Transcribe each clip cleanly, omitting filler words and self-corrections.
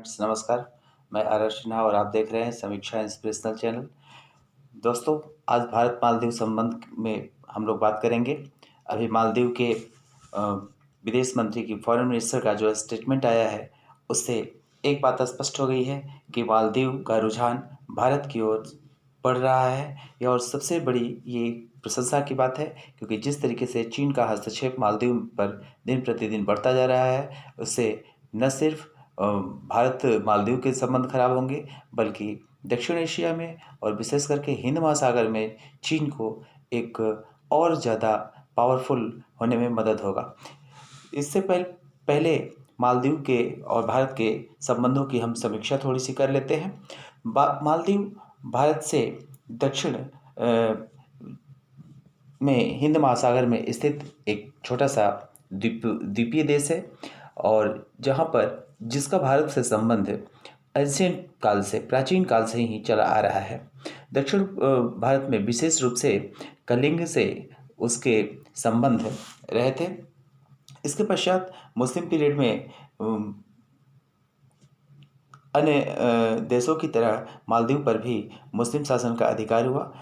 नमस्कार, मैं आरव सिन्हा और आप देख रहे हैं समीक्षा इंस्पिरेशनल चैनल। दोस्तों, आज भारत मालदीव संबंध में हम लोग बात करेंगे। अभी मालदीव के विदेश मंत्री की फॉरेन मिनिस्टर का जो स्टेटमेंट आया है, उससे एक बात स्पष्ट हो गई है कि मालदीव का रुझान भारत की ओर बढ़ रहा है। यह और सबसे बड़ी ये प्रशंसा की बात है, क्योंकि जिस तरीके से चीन का हस्तक्षेप मालदीव पर दिन प्रतिदिन बढ़ता जा रहा है, उससे न सिर्फ भारत मालदीव के संबंध खराब होंगे, बल्कि दक्षिण एशिया में और विशेष करके हिंद महासागर में चीन को एक और ज़्यादा पावरफुल होने में मदद होगा। इससे पहले मालदीव के और भारत के संबंधों की हम समीक्षा थोड़ी सी कर लेते हैं। मालदीव भारत से दक्षिण में हिंद महासागर में स्थित एक छोटा सा द्वीपीय देश है, और जहाँ पर जिसका भारत से संबंध एंशिएंट काल से, प्राचीन काल से ही चला आ रहा है। दक्षिण भारत में विशेष रूप से कलिंग से उसके संबंध रहे थे। इसके पश्चात मुस्लिम पीरियड में अन्य देशों की तरह मालदीव पर भी मुस्लिम शासन का अधिकार हुआ।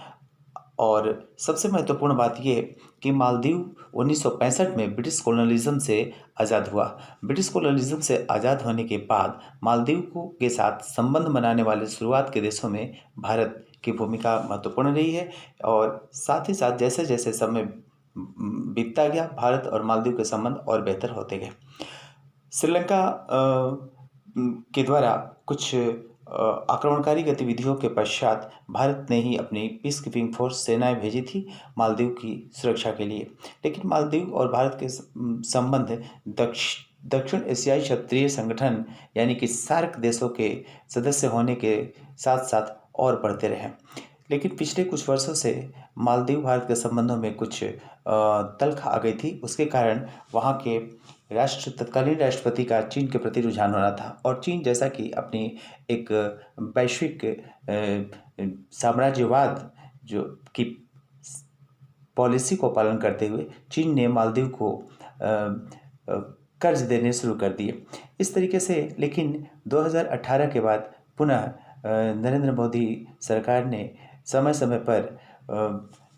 और सबसे महत्वपूर्ण बात यह कि मालदीव 1965 में ब्रिटिश कॉलोनिज्म से आज़ाद हुआ। ब्रिटिश कॉलोनिज्म से आज़ाद होने के बाद मालदीव के साथ संबंध बनाने वाले शुरुआत के देशों में भारत की भूमिका महत्वपूर्ण रही है। और साथ ही साथ जैसे जैसे समय बीतता गया, भारत और मालदीव के संबंध और बेहतर होते गए। श्रीलंका के द्वारा कुछ आक्रमणकारी गतिविधियों के पश्चात भारत ने ही अपनी पीस कीपिंग फोर्स सेनाएं भेजी थी मालदीव की सुरक्षा के लिए। लेकिन मालदीव और भारत के संबंध दक्षिण एशियाई क्षेत्रीय संगठन यानी कि सार्क देशों के सदस्य होने के साथ साथ और बढ़ते रहे। लेकिन पिछले कुछ वर्षों से मालदीव भारत के संबंधों में कुछ तल्ख आ गई थी। उसके कारण वहाँ के तत्कालीन राष्ट्रपति का चीन के प्रति रुझान होना था, और चीन जैसा कि अपनी एक वैश्विक साम्राज्यवाद जो की पॉलिसी को पालन करते हुए चीन ने मालदीव को कर्ज देने शुरू कर दिए। इस तरीके से लेकिन 2018 के बाद पुनः नरेंद्र मोदी सरकार ने समय समय पर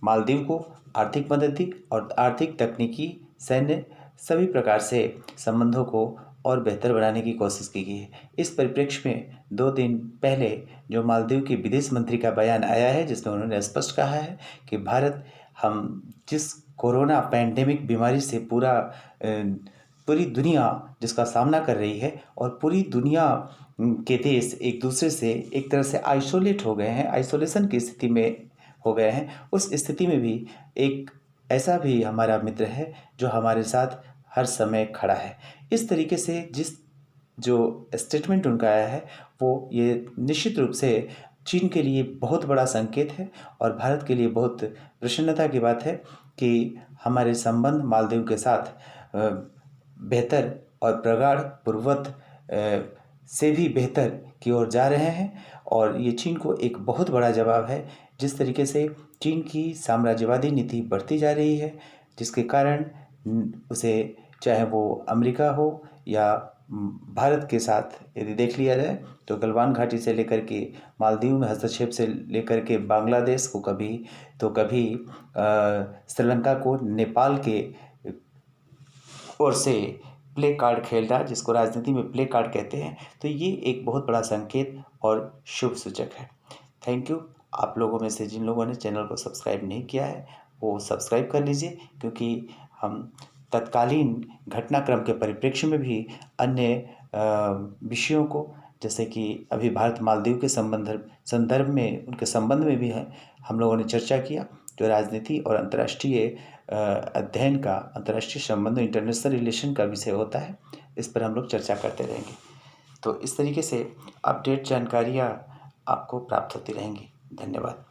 मालदीव को आर्थिक मदद दी और आर्थिक, तकनीकी, सैन्य सभी प्रकार से संबंधों को और बेहतर बनाने की कोशिश की गई है। इस परिप्रेक्ष्य में 2 दिन पहले जो मालदीव के विदेश मंत्री का बयान आया है, जिसमें उन्होंने स्पष्ट कहा है कि भारत, हम जिस कोरोना पैंडेमिक बीमारी से पूरी दुनिया जिसका सामना कर रही है, और पूरी दुनिया के देश एक दूसरे से एक तरह से आइसोलेट हो गए हैं, आइसोलेशन की स्थिति में हो गए हैं, उस स्थिति में भी एक ऐसा भी हमारा मित्र है जो हमारे साथ हर समय खड़ा है। इस तरीके से जो स्टेटमेंट उनका आया है, वो ये निश्चित रूप से चीन के लिए बहुत बड़ा संकेत है और भारत के लिए बहुत प्रसन्नता की बात है कि हमारे संबंध मालदीव के साथ बेहतर और प्रगाढ़ पूर्ववत से भी बेहतर की ओर जा रहे हैं। और ये चीन को एक बहुत बड़ा जवाब है, जिस तरीके से चीन की साम्राज्यवादी नीति बढ़ती जा रही है, जिसके कारण उसे, चाहे वो अमेरिका हो या भारत के साथ यदि देख लिया जाए, तो गलवान घाटी से लेकर के मालदीव में हस्तक्षेप से लेकर के बांग्लादेश को, कभी श्रीलंका को नेपाल के ओर से प्ले कार्ड खेल रहा है, जिसको राजनीति में प्ले कार्ड कहते हैं। तो ये एक बहुत बड़ा संकेत और शुभ सूचक है। Thank you. आप लोगों में से जिन लोगों ने चैनल को सब्सक्राइब नहीं किया है, वो सब्सक्राइब कर लीजिए, क्योंकि हम तत्कालीन घटनाक्रम के परिप्रेक्ष्य में भी अन्य विषयों को, जैसे कि अभी भारत मालदीव के संदर्भ में, उनके संबंध में भी है, हम लोगों ने चर्चा किया। जो राजनीति और अंतर्राष्ट्रीय अध्ययन का, अंतर्राष्ट्रीय संबंध, इंटरनेशनल रिलेशन का विषय होता है, इस पर हम लोग चर्चा करते रहेंगे। तो इस तरीके से अपडेट जानकारियाँ आपको प्राप्त होती रहेंगी। धन्यवाद।